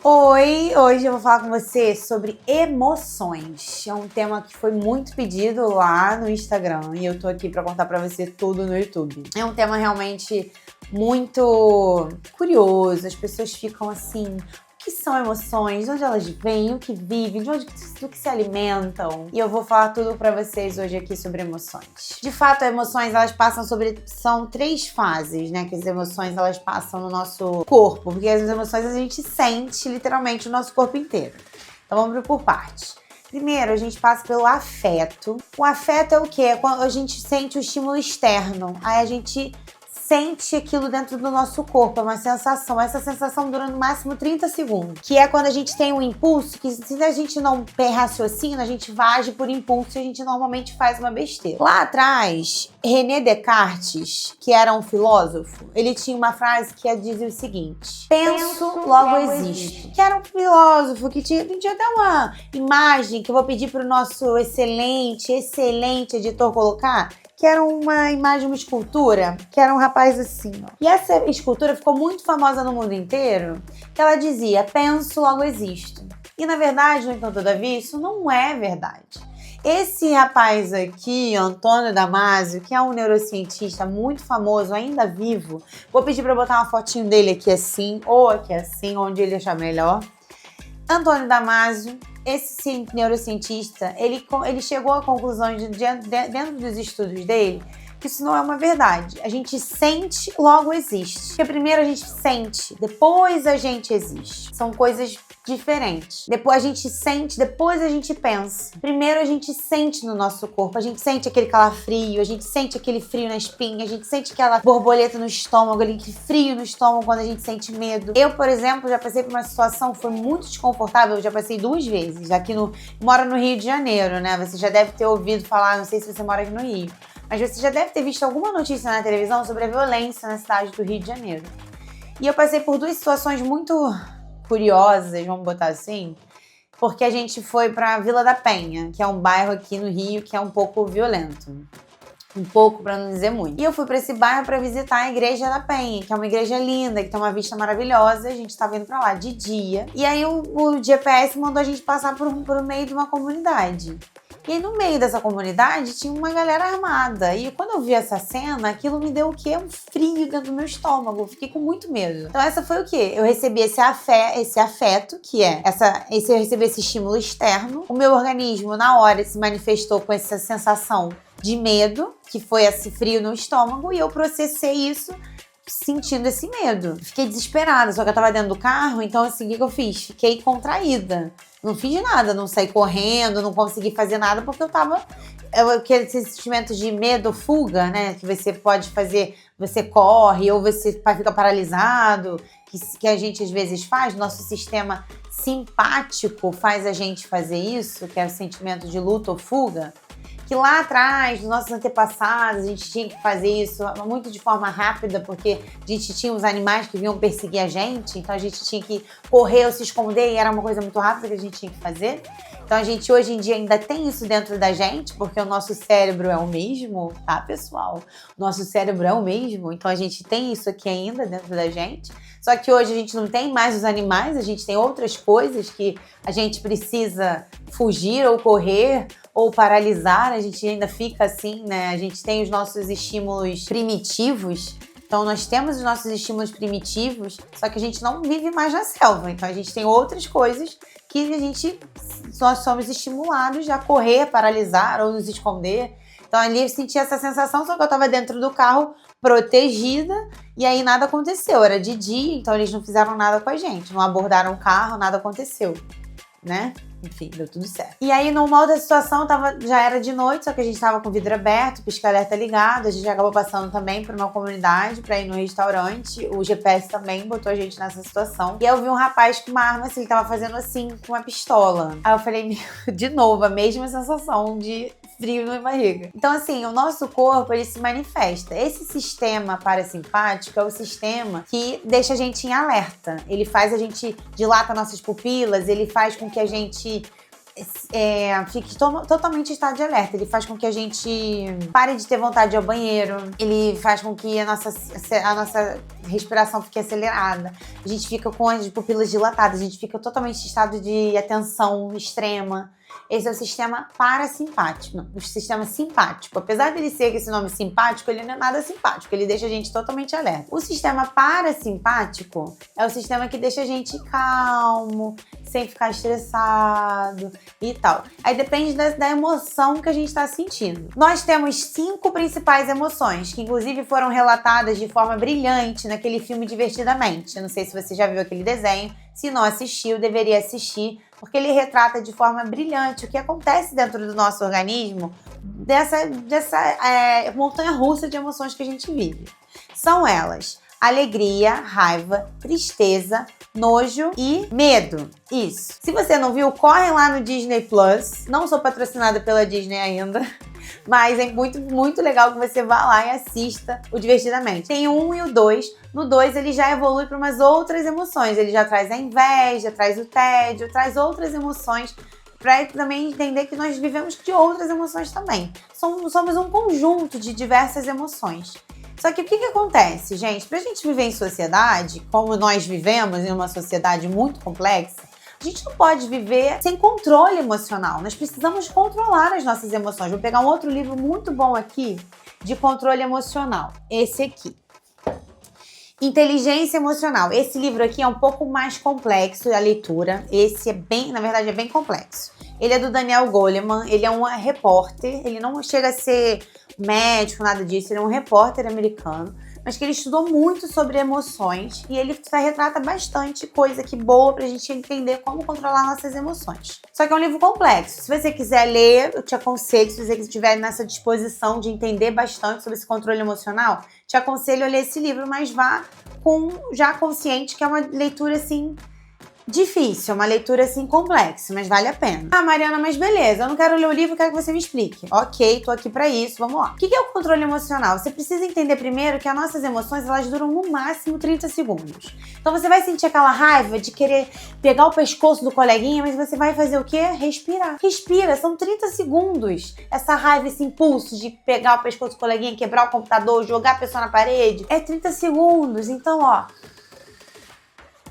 Oi, hoje eu vou falar com você sobre emoções. É um tema que foi muito pedido lá no Instagram e eu tô aqui pra contar pra você tudo no YouTube. É um tema realmente muito curioso, as pessoas ficam assim: o que são emoções? De onde elas vêm? O que vivem? Do que se alimentam? E eu vou falar tudo pra vocês hoje aqui sobre emoções. De fato, as emoções, elas passam são 3 fases, né? Que as emoções, elas passam no nosso corpo. Porque as emoções a gente sente literalmente o nosso corpo inteiro. Então vamos por partes. Primeiro, a gente passa pelo afeto. O afeto é o quê? É quando a gente sente o estímulo externo. Aí a gente sente aquilo dentro do nosso corpo, é uma sensação. Essa sensação dura no máximo 30 segundos. Que é quando a gente tem um impulso, que se a gente não raciocina, a gente age por impulso e a gente normalmente faz uma besteira. Lá atrás, René Descartes, que era um filósofo, ele tinha uma frase que dizia o seguinte: penso, logo existo. Que era um filósofo que tinha até uma imagem que eu vou pedir para o nosso excelente editor colocar, que era uma imagem, uma escultura, que era um rapaz assim, ó. E essa escultura ficou muito famosa no mundo inteiro, que ela dizia: penso, logo existo. E na verdade, no entanto, todavia, isso não é verdade. Esse rapaz aqui, Antônio Damasio, que é um neurocientista muito famoso, ainda vivo, vou pedir para botar uma fotinho dele aqui assim, ou aqui assim, onde ele achar melhor. Antônio Damasio, esse neurocientista, ele chegou à conclusão, dentro dos estudos dele, que isso não é uma verdade. A gente sente, logo existe. Porque primeiro a gente sente, depois a gente existe. São coisas diferentes. Depois a gente sente, depois a gente pensa. Primeiro a gente sente no nosso corpo, a gente sente aquele calafrio, a gente sente aquele frio na espinha, a gente sente aquela borboleta no estômago, aquele frio no estômago quando a gente sente medo. Eu, por exemplo, já passei por uma situação que foi muito desconfortável, eu já passei 2 vezes. Moro no Rio de Janeiro, né? Você já deve ter ouvido falar, não sei se você mora aqui no Rio, mas você já deve ter visto alguma notícia na televisão sobre a violência na cidade do Rio de Janeiro. E eu passei por 2 situações muito curiosas, vamos botar assim, porque a gente foi pra Vila da Penha, que é um bairro aqui no Rio que é um pouco violento. Um pouco, pra não dizer muito. E eu fui pra esse bairro pra visitar a Igreja da Penha, que é uma igreja linda, que tem uma vista maravilhosa. A gente tava indo pra lá de dia. E aí o GPS mandou a gente passar por meio de uma comunidade. E aí, no meio dessa comunidade, tinha uma galera armada. E quando eu vi essa cena, aquilo me deu o quê? Um frio dentro do meu estômago. Eu fiquei com muito medo. Então, essa foi o quê? Eu recebi esse afeto, que é eu recebi esse estímulo externo. O meu organismo, na hora, se manifestou com essa sensação de medo, que foi esse frio no estômago, e eu processei isso sentindo esse medo. Fiquei desesperada, só que eu tava dentro do carro, então assim, o que eu fiz? Fiquei contraída. Não fiz nada, não saí correndo, não consegui fazer nada, porque aquele sentimento de medo, fuga, né, que você pode fazer, você corre ou você fica paralisado, que a gente às vezes faz, nosso sistema simpático faz a gente fazer isso, que é o sentimento de luta ou fuga. Que lá atrás, nos nossos antepassados, a gente tinha que fazer isso muito de forma rápida, porque a gente tinha os animais que vinham perseguir a gente, então a gente tinha que correr ou se esconder, e era uma coisa muito rápida que a gente tinha que fazer. Então a gente hoje em dia ainda tem isso dentro da gente, porque o nosso cérebro é o mesmo, tá, pessoal? O nosso cérebro é o mesmo, então a gente tem isso aqui ainda dentro da gente. Só que hoje a gente não tem mais os animais, a gente tem outras coisas que a gente precisa fugir ou correr ou paralisar, a gente ainda fica assim, né? A gente tem os nossos estímulos primitivos. Então, nós temos os nossos estímulos primitivos, só que a gente não vive mais na selva. Então, a gente tem outras coisas que nós somos estimulados a correr, paralisar ou nos esconder. Então, ali eu senti essa sensação, só que eu estava dentro do carro protegida e aí nada aconteceu. Era de dia, então eles não fizeram nada com a gente. Não abordaram o carro, nada aconteceu, né? Enfim, deu tudo certo. E aí, numa outra situação, já era de noite, só que a gente tava com o vidro aberto, pisca-alerta ligado, a gente acabou passando também por uma comunidade pra ir no restaurante, o GPS também botou a gente nessa situação. E aí eu vi um rapaz com uma arma, assim, ele tava fazendo assim, com uma pistola. Aí eu falei, de novo, a mesma sensação de frio na barriga. Então, assim, o nosso corpo, ele se manifesta. Esse sistema parasimpático é o sistema que deixa a gente em alerta. Ele faz a gente dilata nossas pupilas, ele faz com que a gente fique totalmente em estado de alerta. Ele faz com que a gente pare de ter vontade de ir ao banheiro, ele faz com que a nossa respiração fique acelerada, a gente fica com as pupilas dilatadas, a gente fica totalmente em estado de atenção extrema. Esse é o sistema parasimpático, não, o sistema simpático. Apesar dele ser esse nome simpático, ele não é nada simpático, ele deixa a gente totalmente alerta. O sistema parasimpático é o sistema que deixa a gente calmo, sem ficar estressado e tal. Aí depende da emoção que a gente está sentindo. Nós temos 5 principais emoções, que inclusive foram relatadas de forma brilhante naquele filme Divertidamente. Eu não sei se você já viu aquele desenho. Se não assistiu, deveria assistir, porque ele retrata de forma brilhante o que acontece dentro do nosso organismo, dessa montanha-russa de emoções que a gente vive. São elas: alegria, raiva, tristeza, nojo e medo. Isso. Se você não viu, corre lá no Disney Plus. Não sou patrocinada pela Disney ainda, mas é muito, muito legal que você vá lá e assista o Divertidamente. Tem o 1 e o 2. No 2, ele já evolui para umas outras emoções. Ele já traz a inveja, traz o tédio, traz outras emoções, para também entender que nós vivemos de outras emoções também. Somos um conjunto de diversas emoções. Só que o que acontece, gente? Pra gente viver em sociedade, como nós vivemos em uma sociedade muito complexa, a gente não pode viver sem controle emocional. Nós precisamos controlar as nossas emoções. Vou pegar um outro livro muito bom aqui de controle emocional. Esse aqui. Inteligência Emocional. Esse livro aqui é um pouco mais complexo a leitura. Esse é bem, na verdade, é bem complexo. Ele é do Daniel Goleman, ele é um repórter, ele não chega a ser médico, nada disso, ele é um repórter americano, mas que ele estudou muito sobre emoções e ele retrata bastante coisa que boa pra gente entender como controlar nossas emoções. Só que é um livro complexo. Se você quiser ler, eu te aconselho, se você estiver nessa disposição de entender bastante sobre esse controle emocional, te aconselho a ler esse livro, mas vá já consciente que é uma leitura assim difícil, uma leitura assim complexa, mas vale a pena. Ah, Mariana, mas beleza, eu não quero ler o livro, eu quero que você me explique. Ok, tô aqui pra isso, vamos lá. O que é o controle emocional? Você precisa entender primeiro que as nossas emoções, elas duram no máximo 30 segundos. Então você vai sentir aquela raiva de querer pegar o pescoço do coleguinha, mas você vai fazer o quê? Respirar. Respira, são 30 segundos. Essa raiva, esse impulso de pegar o pescoço do coleguinha, quebrar o computador, jogar a pessoa na parede, é 30 segundos. Então, ó,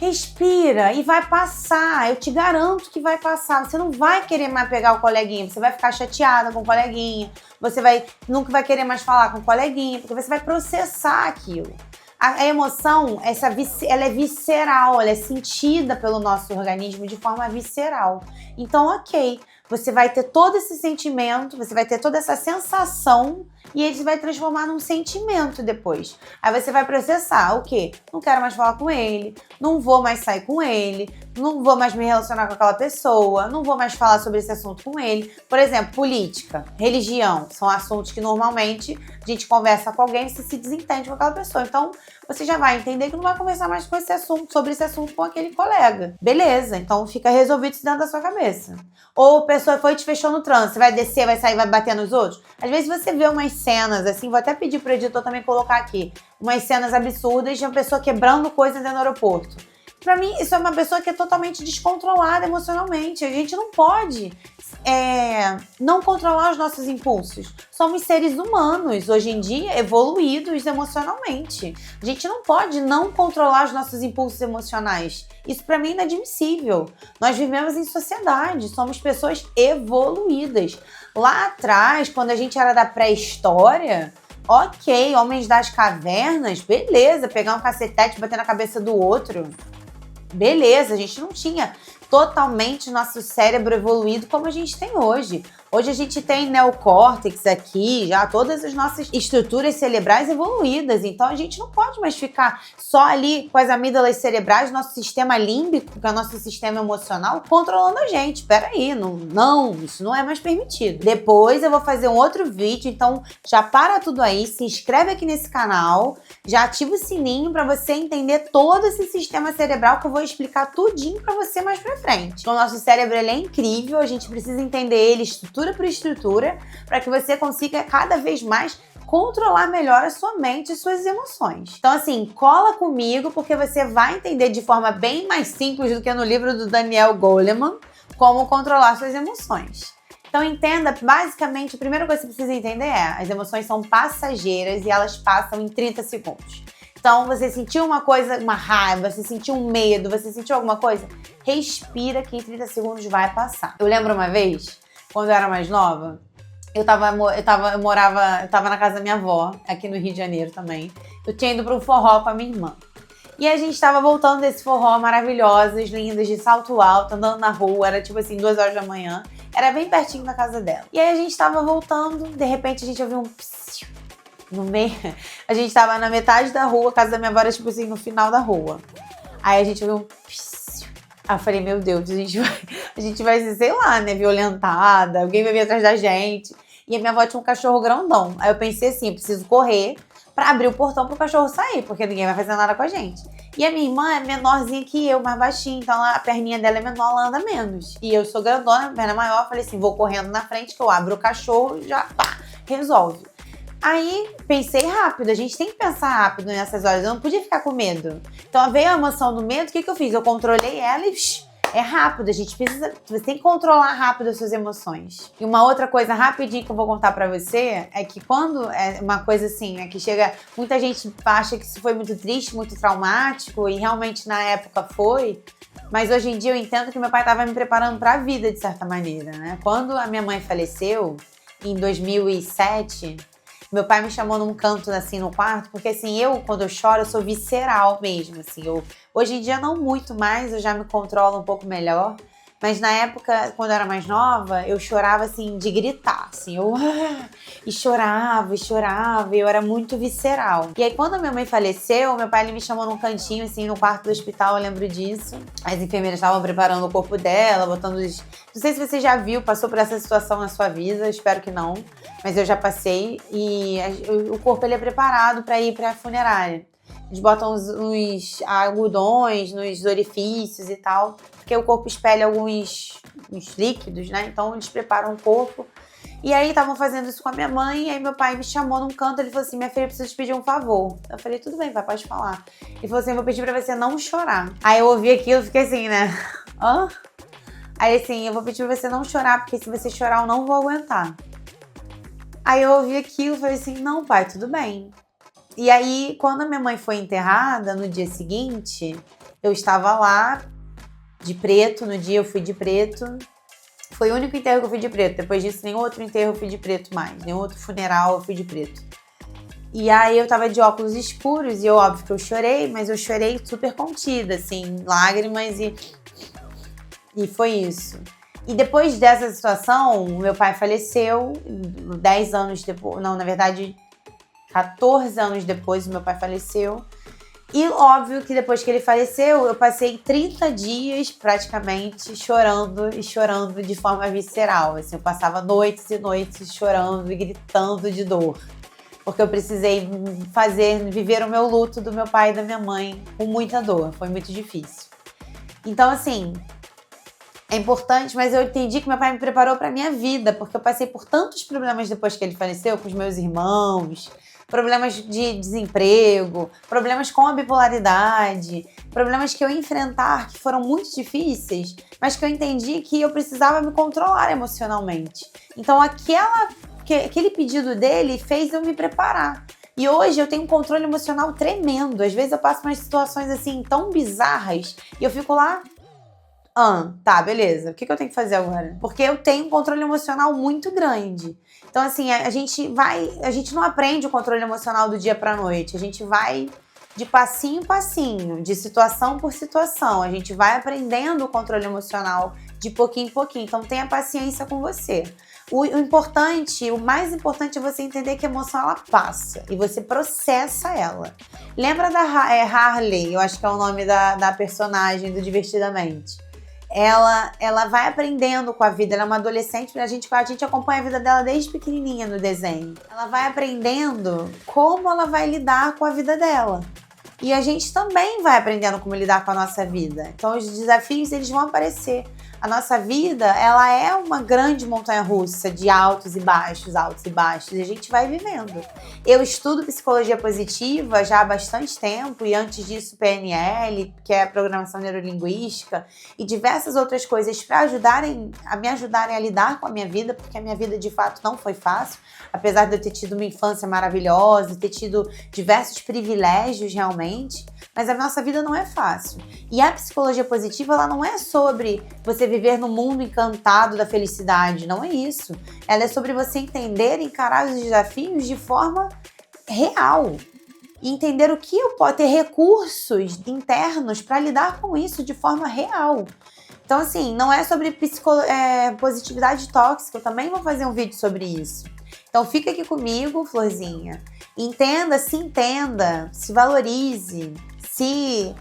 respira e vai passar, eu te garanto que vai passar. Você não vai querer mais pegar o coleguinha, você vai ficar chateada com o coleguinha, você nunca vai querer mais falar com o coleguinha, porque você vai processar aquilo. A emoção, ela é visceral, ela é sentida pelo nosso organismo de forma visceral. Então, ok, você vai ter todo esse sentimento, você vai ter toda essa sensação e ele vai transformar num sentimento depois. Aí você vai processar o quê? Não quero mais falar com ele, não vou mais sair com ele, não vou mais me relacionar com aquela pessoa, não vou mais falar sobre esse assunto com ele. Por exemplo, política, religião, são assuntos que normalmente a gente conversa com alguém e se desentende com aquela pessoa. Então, você já vai entender que não vai conversar mais com esse assunto, sobre esse assunto com aquele colega. Beleza, então fica resolvido isso dentro da sua cabeça. Ou a pessoa foi e te fechou no trânsito, você vai descer, vai sair, vai bater nos outros. Às vezes você vê umas cenas, assim, vou até pedir pro editor também colocar aqui, umas cenas absurdas de uma pessoa quebrando coisas dentro do aeroporto. Pra mim, isso é uma pessoa que é totalmente descontrolada emocionalmente. A gente não pode não controlar os nossos impulsos. Somos seres humanos, hoje em dia, evoluídos emocionalmente. A gente não pode não controlar os nossos impulsos emocionais. Isso pra mim é inadmissível. Nós vivemos em sociedade, somos pessoas evoluídas. Lá atrás, quando a gente era da pré-história, ok, homens das cavernas, beleza, pegar um cacetete e bater na cabeça do outro. Beleza, a gente não tinha totalmente nosso cérebro evoluído como a gente tem hoje. Hoje a gente tem neocórtex aqui, já todas as nossas estruturas cerebrais evoluídas. Então a gente não pode mais ficar só ali com as amígdalas cerebrais, nosso sistema límbico, que é o nosso sistema emocional, controlando a gente. Peraí, não, isso não é mais permitido. Depois eu vou fazer um outro vídeo, então já para tudo aí, se inscreve aqui nesse canal, já ativa o sininho para você entender todo esse sistema cerebral que eu vou explicar tudinho para você mais pra frente. Então, o nosso cérebro ele é incrível, a gente precisa entender ele estrutura por estrutura para que você consiga cada vez mais controlar melhor a sua mente e suas emoções. Então, assim, cola comigo porque você vai entender de forma bem mais simples do que no livro do Daniel Goleman como controlar suas emoções. Então entenda, basicamente, a primeira coisa que você precisa entender é: as emoções são passageiras e elas passam em 30 segundos. Então, você sentiu uma coisa, uma raiva, você sentiu um medo, você sentiu alguma coisa, respira que em 30 segundos vai passar. Eu lembro uma vez, quando eu era mais nova, eu tava na casa da minha avó, aqui no Rio de Janeiro também. Eu tinha ido para um forró com a minha irmã. E a gente tava voltando desse forró maravilhosas, lindas, de salto alto, andando na rua, era tipo assim, 2 horas da manhã. Era bem pertinho da casa dela. E aí a gente tava voltando, de repente a gente ouviu um psiu no meio. A gente tava na metade da rua, a casa da minha avó era tipo assim, no final da rua. Aí a gente ouviu um psiu. Aí eu falei, meu Deus, a gente vai ser, sei lá, né, violentada, alguém vai vir atrás da gente. E a minha avó tinha um cachorro grandão. Aí eu pensei assim, eu preciso correr pra abrir o portão pro cachorro sair, porque ninguém vai fazer nada com a gente. E a minha irmã é menorzinha que eu, mais baixinha, então a perninha dela é menor, ela anda menos. E eu sou grandona, perna maior, falei assim, vou correndo na frente, que eu abro o cachorro e já, pá, resolve. Aí, pensei rápido, a gente tem que pensar rápido nessas horas, eu não podia ficar com medo. Então, veio a emoção do medo, o que eu fiz? Eu controlei ela e é rápido, você tem que controlar rápido as suas emoções. E uma outra coisa rapidinho que eu vou contar pra você é que quando é uma coisa assim, que chega, muita gente acha que isso foi muito triste, muito traumático, e realmente na época foi, mas hoje em dia eu entendo que meu pai estava me preparando pra vida, de certa maneira, né? Quando a minha mãe faleceu, em 2007, meu pai me chamou num canto, assim, no quarto, porque, assim, quando eu choro, eu sou visceral mesmo, assim. Hoje em dia, não muito mais, eu já me controlo um pouco melhor. Mas na época, quando eu era mais nova, eu chorava, assim, de gritar, assim. E chorava, e eu era muito visceral. E aí, quando a minha mãe faleceu, meu pai ele me chamou num cantinho, assim, no quarto do hospital, eu lembro disso. As enfermeiras estavam preparando o corpo dela, botando os... Não sei se você já viu, passou por essa situação na sua vida, espero que não. Mas eu já passei. E o corpo, ele é preparado para ir pra funerária. Eles botam uns algodões nos orifícios e tal, porque o corpo expele alguns líquidos, né? Então eles preparam o corpo. E aí estavam fazendo isso com a minha mãe, e aí meu pai me chamou num canto, ele falou assim, minha filha, eu preciso te pedir um favor. Eu falei, tudo bem, pai, pode falar. Ele falou assim, eu vou pedir pra você não chorar. Aí eu ouvi aquilo e fiquei assim, né? Hã? Aí assim, eu vou pedir pra você não chorar, porque se você chorar eu não vou aguentar. Aí eu ouvi aquilo e falei assim, não, pai, tudo bem. E aí, quando a minha mãe foi enterrada, no dia seguinte, eu estava lá, de preto, no dia eu fui de preto. Foi o único enterro que eu fui de preto. Depois disso, nenhum outro enterro eu fui de preto mais. Nenhum outro funeral eu fui de preto. E aí, eu tava de óculos escuros e óbvio que eu chorei, mas eu chorei super contida, assim, lágrimas e foi isso. E depois dessa situação, meu pai faleceu, 10 anos depois, não, na verdade... 14 anos depois, meu pai faleceu. E óbvio que depois que ele faleceu, eu passei 30 dias praticamente chorando e chorando de forma visceral. Assim, eu passava noites e noites chorando e gritando de dor. Porque eu precisei viver o meu luto do meu pai e da minha mãe com muita dor. Foi muito difícil. Então, assim, é importante, mas eu entendi que meu pai me preparou para minha vida, porque eu passei por tantos problemas depois que ele faleceu, com os meus irmãos, problemas de desemprego, problemas com a bipolaridade, problemas que eu ia enfrentar que foram muito difíceis, mas que eu entendi que eu precisava me controlar emocionalmente. Então aquele pedido dele fez eu me preparar. E hoje eu tenho um controle emocional tremendo. Às vezes eu passo umas situações assim tão bizarras e eu fico lá... tá, beleza. O que eu tenho que fazer agora? Porque eu tenho um controle emocional muito grande. Então, assim, a gente não aprende o controle emocional do dia pra noite. A gente vai de passinho em passinho, de situação por situação. A gente vai aprendendo o controle emocional de pouquinho em pouquinho. Então, tenha paciência com você. O mais importante é você entender que a emoção, ela passa e você processa ela. Lembra da Harley, eu acho que é o nome da personagem do Divertidamente. Ela vai aprendendo com a vida, ela é uma adolescente, a gente acompanha a vida dela desde pequenininha no desenho. Ela vai aprendendo como ela vai lidar com a vida dela. E a gente também vai aprendendo como lidar com a nossa vida. Então os desafios, eles vão aparecer. A nossa vida, ela é uma grande montanha-russa de altos e baixos, e a gente vai vivendo. Eu estudo psicologia positiva já há bastante tempo, e antes disso PNL, que é a programação neurolinguística, e diversas outras coisas para me ajudarem a lidar com a minha vida, porque a minha vida de fato não foi fácil, apesar de eu ter tido uma infância maravilhosa, ter tido diversos privilégios realmente, mas a nossa vida não é fácil. E a psicologia positiva, ela não é sobre você viver no mundo encantado da felicidade, não é isso. Ela é sobre você entender e encarar os desafios de forma real. E entender o que eu posso ter recursos internos para lidar com isso de forma real. Então, assim, não é sobre positividade tóxica, eu também vou fazer um vídeo sobre isso. Então, fica aqui comigo, Florzinha. Entenda, se valorize, se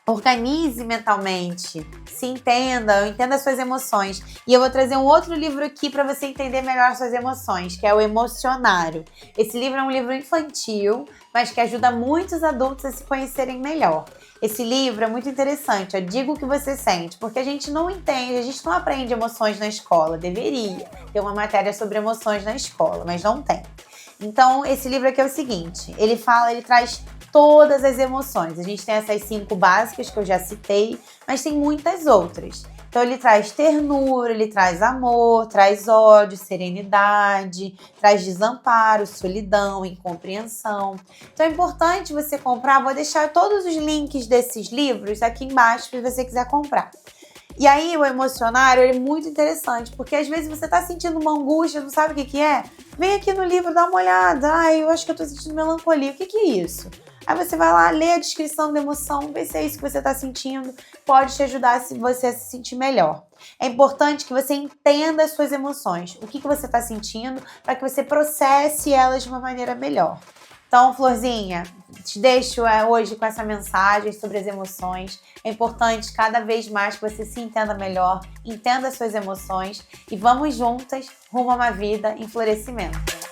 organize mentalmente, se entenda as suas emoções. E eu vou trazer um outro livro aqui para você entender melhor as suas emoções, que é o Emocionário. Esse livro é um livro infantil, mas que ajuda muitos adultos a se conhecerem melhor. Esse livro é muito interessante, diga o que você sente, porque a gente não entende, a gente não aprende emoções na escola, deveria ter uma matéria sobre emoções na escola, mas não tem. Então, esse livro aqui é o seguinte, ele traz todas as emoções. A gente tem essas 5 básicas que eu já citei, mas tem muitas outras. Então ele traz ternura, ele traz amor, traz ódio, serenidade, traz desamparo, solidão, incompreensão. Então é importante você comprar, vou deixar todos os links desses livros aqui embaixo se você quiser comprar. E aí o Emocionário é muito interessante, porque às vezes você tá sentindo uma angústia, não sabe o que é? Vem aqui no livro, dá uma olhada. Eu acho que eu tô sentindo melancolia. O que é isso? Aí você vai lá, lê a descrição da emoção, vê se é isso que você está sentindo, pode te ajudar se você se sentir melhor. É importante que você entenda as suas emoções, o que você está sentindo, para que você processe elas de uma maneira melhor. Então, Florzinha, te deixo hoje com essa mensagem sobre as emoções. É importante cada vez mais que você se entenda melhor, entenda as suas emoções e vamos juntas rumo a uma vida em florescimento.